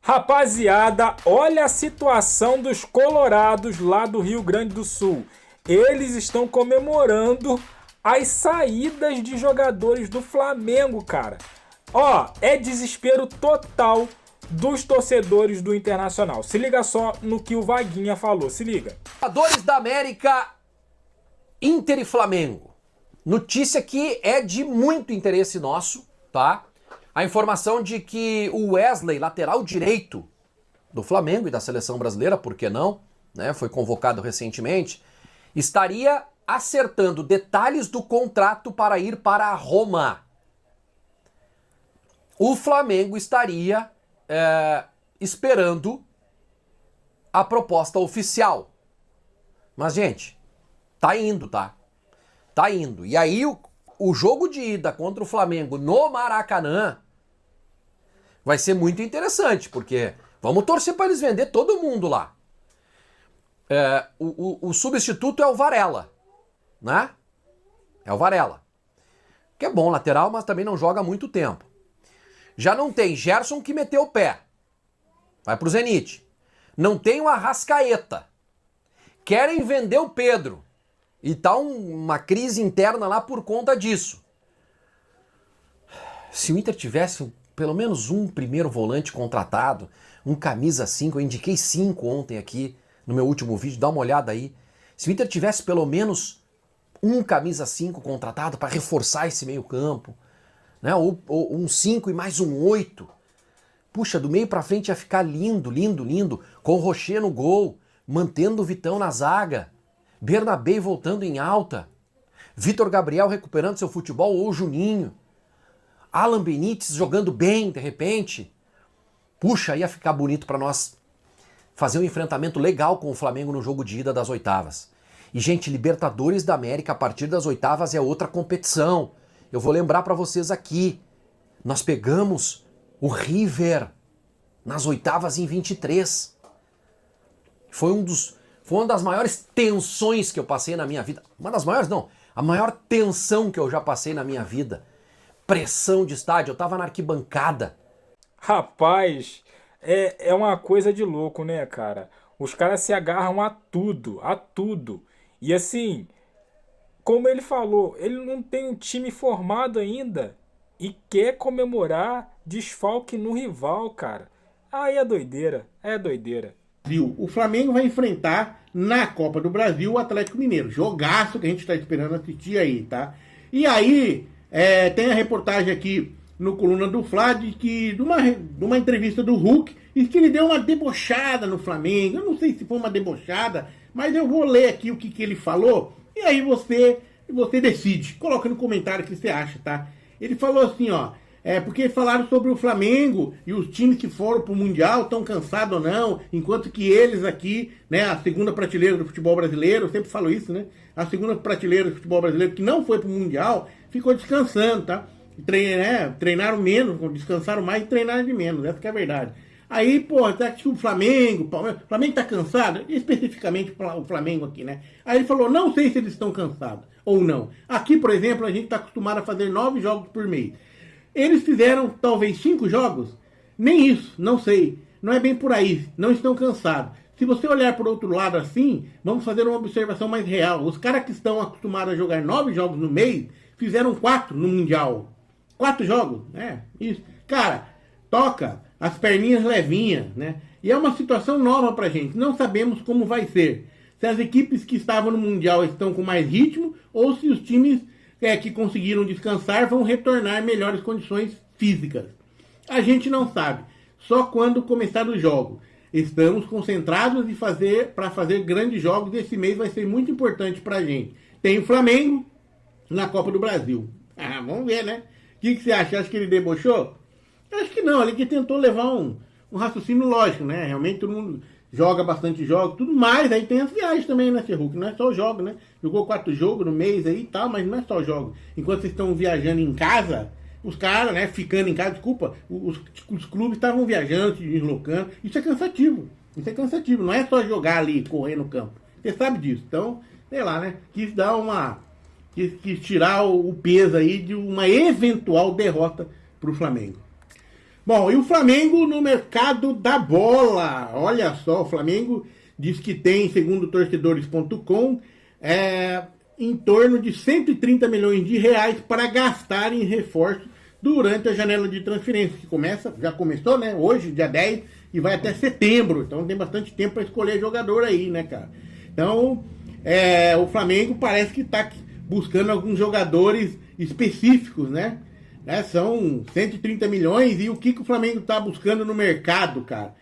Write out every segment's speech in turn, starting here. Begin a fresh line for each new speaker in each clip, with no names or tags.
Rapaziada, olha a situação dos colorados lá do Rio Grande do Sul. Eles estão comemorando as saídas de jogadores do Flamengo, cara. Ó, é desespero total dos torcedores do Internacional. Se liga só no que o Vaguinha falou, se liga.
Jogadores da América, Inter e Flamengo. Notícia que é de muito interesse nosso, tá? A informação de que o Wesley, lateral direito do Flamengo e da seleção brasileira, por que não, né, foi convocado recentemente, estaria acertando detalhes do contrato para ir para Roma. O Flamengo estaria esperando a proposta oficial. Mas, gente, tá indo, tá? Tá indo. E aí o jogo de ida contra o Flamengo no Maracanã vai ser muito interessante, porque vamos torcer para eles vender todo mundo lá. O substituto é o Varela, né? É o Varela. Que é bom lateral, mas também não joga há muito tempo. Já não tem Gerson, que meteu o pé. Vai pro Zenit. Não tem o Arrascaeta. Querem vender o Pedro. E tá uma crise interna lá por conta disso. Se o Inter tivesse pelo menos um primeiro volante contratado, um camisa 5, eu indiquei 5 ontem aqui no meu último vídeo, dá uma olhada aí. Se o Inter tivesse pelo menos um camisa 5 contratado para reforçar esse meio campo, né? Ou um 5 e mais um 8. Puxa, do meio para frente ia ficar lindo, lindo, lindo, com o Rocher no gol, mantendo o Vitão na zaga, Bernabé voltando em alta, Vitor Gabriel recuperando seu futebol ou Juninho, Alan Benítez jogando bem de repente. Puxa, ia ficar bonito para nós fazer um enfrentamento legal com o Flamengo no jogo de ida das oitavas. E, gente, Libertadores da América a partir das oitavas é outra competição. Eu vou lembrar para vocês aqui, nós pegamos o River nas oitavas em 23. Foi uma das maiores tensões que eu passei na minha vida. Uma das maiores, não. A maior tensão que eu já passei na minha vida. Pressão de estádio, eu tava na arquibancada.
Rapaz, é uma coisa de louco, né, cara? Os caras se agarram a tudo, a tudo. E assim, como ele falou, ele não tem um time formado ainda e quer comemorar desfalque no rival, cara. Aí é doideira, é doideira.
O Flamengo vai enfrentar na Copa do Brasil o Atlético Mineiro. Jogaço que a gente está esperando assistir aí, tá? E aí, tem a reportagem aqui no Coluna do Fla de uma entrevista do Hulk e que ele deu uma debochada no Flamengo. Eu não sei se foi uma debochada, mas eu vou ler aqui o que ele falou e aí você decide. Coloca no comentário o que você acha, tá? Ele falou assim, ó, porque falaram sobre o Flamengo e os times que foram pro Mundial estão cansados ou não, enquanto que eles aqui, né, a segunda prateleira do futebol brasileiro, eu sempre falo isso, né? A segunda prateleira do futebol brasileiro que não foi pro Mundial ficou descansando, tá? Treinaram menos, descansaram mais e treinaram de menos, essa que é a verdade. Aí, pô, tá que o Flamengo tá cansado, especificamente o Flamengo aqui, né? Aí ele falou, não sei se eles estão cansados ou não. Aqui, por exemplo, a gente tá acostumado a fazer 9 jogos por mês. Eles fizeram talvez 5 jogos? Nem isso, não sei. Não é bem por aí, não estão cansados. Se você olhar por outro lado assim, vamos fazer uma observação mais real. Os caras que estão acostumados a jogar 9 jogos no mês, fizeram 4 no Mundial. 4 jogos, isso. Cara, toca as perninhas levinhas, né? E é uma situação nova pra gente. Não sabemos como vai ser. Se as equipes que estavam no Mundial estão com mais ritmo ou se os times que conseguiram descansar vão retornar em melhores condições físicas. A gente não sabe. Só quando começar o jogo. Estamos concentrados para fazer grandes jogos. Esse mês vai ser muito importante pra gente. Tem o Flamengo na Copa do Brasil. Vamos ver, né? O que você acha? Acha que ele debochou? Eu acho que não. Ele que tentou levar um raciocínio lógico, né? Realmente todo mundo joga bastante jogos, tudo mais. Aí tem as viagens também, né, Ferro? Que não é só o jogo, né? Jogou 4 jogos no mês aí e tal, mas não é só o jogo. Enquanto vocês estão viajando em casa, os caras, né, ficando em casa, desculpa, os clubes estavam viajando, se deslocando. Isso é cansativo. Isso é cansativo. Não é só jogar ali, correr no campo. Você sabe disso. Então, sei lá, né? Quis tirar o peso aí de uma eventual derrota pro Flamengo. Bom, e o Flamengo no mercado da bola? Olha só, o Flamengo diz que tem, segundo torcedores.com, em torno de 130 milhões de reais para gastar em reforço durante a janela de transferência, que já começou, né? Hoje, dia 10, e vai até setembro. Então tem bastante tempo para escolher jogador aí, né, cara? Então, o Flamengo parece que está buscando alguns jogadores específicos, né? São 130 milhões, e o que o Flamengo está buscando no mercado, cara?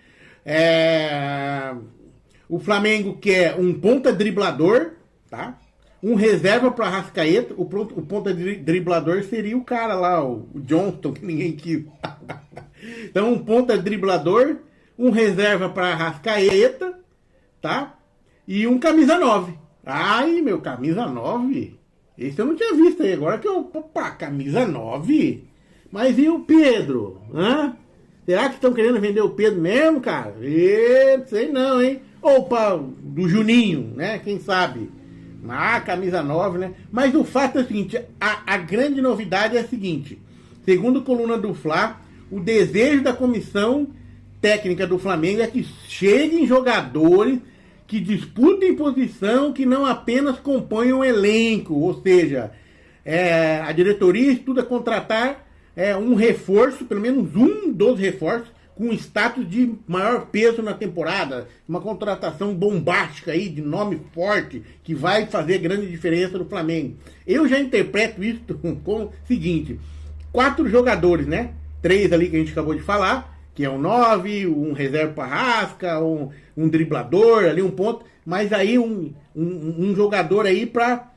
O Flamengo quer um ponta driblador, tá? Um reserva para Arrascaeta. O ponta driblador seria o cara lá, o Johnston, que ninguém quis. Então, um ponta driblador, um reserva para Arrascaeta, tá? E um camisa 9. Ai, meu, camisa 9? Esse eu não tinha visto aí. Agora que eu... Opa, camisa 9? Mas e o Pedro? Hã? Será que estão querendo vender o Pedro mesmo, cara? Não sei não, hein? Ou do Juninho, né? Quem sabe? Camisa 9, né? Mas o fato é o seguinte, a grande novidade é a seguinte. Segundo a coluna do Fla, o desejo da comissão técnica do Flamengo é que cheguem jogadores que disputem posição, que não apenas componham o elenco. Ou seja, a diretoria estuda contratar um reforço, pelo menos um dos reforços, com status de maior peso na temporada, uma contratação bombástica aí, de nome forte, que vai fazer grande diferença no Flamengo. Eu já interpreto isso como o seguinte, 4 jogadores, né? 3 ali que a gente acabou de falar, que é um 9, um reserva para Rasca, um driblador, ali um ponto, mas aí um jogador aí para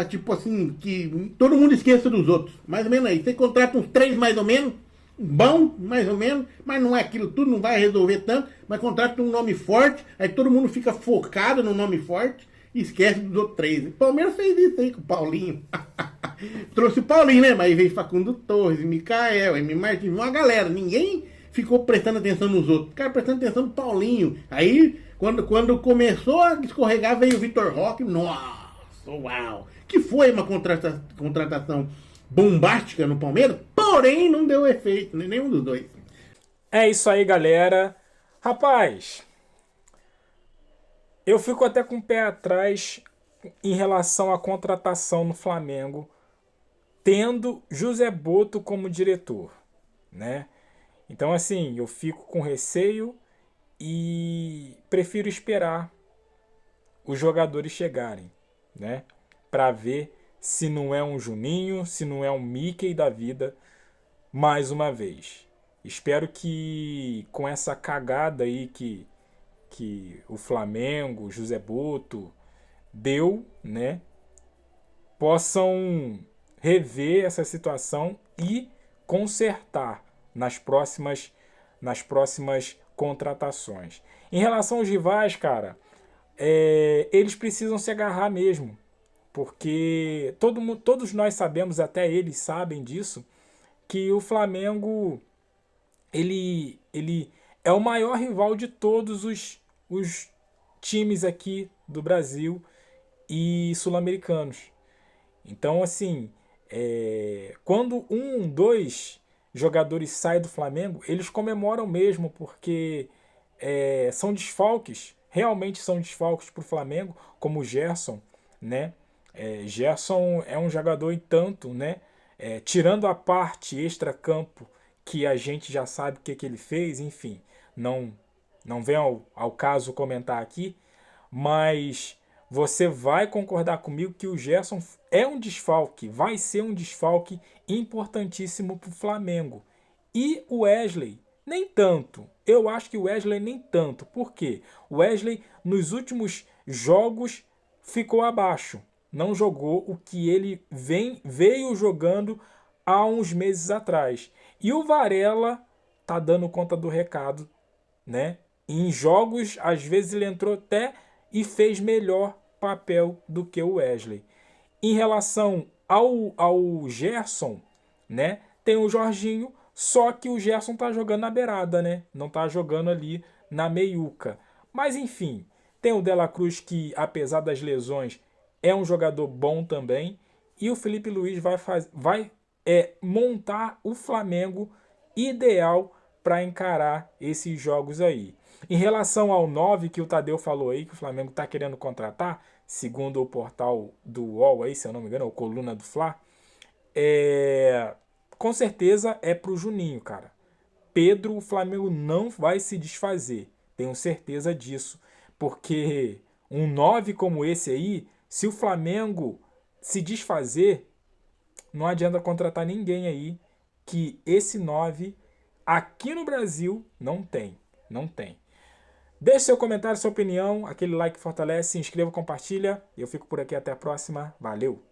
tipo assim, que todo mundo esqueça dos outros. Mais ou menos aí. Você contrata uns 3 mais ou menos, bom, mais ou menos, mas não é aquilo tudo, não vai resolver tanto, mas contrata um nome forte, aí todo mundo fica focado no nome forte e esquece dos outros 3. O Palmeiras fez isso aí com o Paulinho. Trouxe o Paulinho, né? Mas veio Facundo Torres, Micael, M. Martins, uma galera. Ninguém ficou prestando atenção nos outros. Ficaram prestando atenção no Paulinho. Aí, quando começou a escorregar, veio o Vitor Roque. Nossa, uau! Que foi uma contratação bombástica no Palmeiras, porém não deu efeito, nenhum dos dois.
É isso aí, galera. Rapaz, eu fico até com o pé atrás em relação à contratação no Flamengo, tendo José Boto como diretor, né? Então, assim, eu fico com receio e prefiro esperar os jogadores chegarem, né? Para ver se não é um Juninho, se não é um Mickey da vida, mais uma vez. Espero que com essa cagada aí que o Flamengo, José Boto, deu, né, possam rever essa situação e consertar nas próximas contratações. Em relação aos rivais, cara, eles precisam se agarrar mesmo. Porque todos nós sabemos, até eles sabem disso, que o Flamengo ele é o maior rival de todos os times aqui do Brasil e sul-americanos. Então, assim, quando 2 jogadores saem do Flamengo, eles comemoram mesmo, porque são desfalques, realmente são desfalques para o Flamengo, como o Gerson, né? Gerson é um jogador e tanto, né? Tirando a parte extra-campo que a gente já sabe o que ele fez, enfim, não vem ao caso comentar aqui, mas você vai concordar comigo que o Gerson é um desfalque, vai ser um desfalque importantíssimo para o Flamengo. E o Wesley, nem tanto. Eu acho que o Wesley nem tanto. Por quê? O Wesley, nos últimos jogos, ficou abaixo. Não jogou o que ele veio jogando há uns meses atrás. E o Varela tá dando conta do recado, né? Em jogos, às vezes ele entrou até e fez melhor papel do que o Wesley. Em relação ao Gerson, né? Tem o Jorginho, só que o Gerson tá jogando na beirada, né? Não tá jogando ali na meiuca. Mas enfim, tem o De La Cruz que, apesar das lesões, é um jogador bom também. E o Felipe Luiz vai montar o Flamengo ideal para encarar esses jogos aí. Em relação ao 9 que o Tadeu falou aí, que o Flamengo está querendo contratar, segundo o portal do UOL aí, se eu não me engano, ou Coluna do Fla, com certeza é pro Juninho, cara. Pedro, o Flamengo não vai se desfazer, tenho certeza disso, porque um 9 como esse aí, se o Flamengo se desfazer, não adianta contratar ninguém aí, que esse 9 aqui no Brasil não tem. Não tem. Deixe seu comentário, sua opinião, aquele like fortalece, se inscreva, compartilha. Eu fico por aqui, até a próxima. Valeu!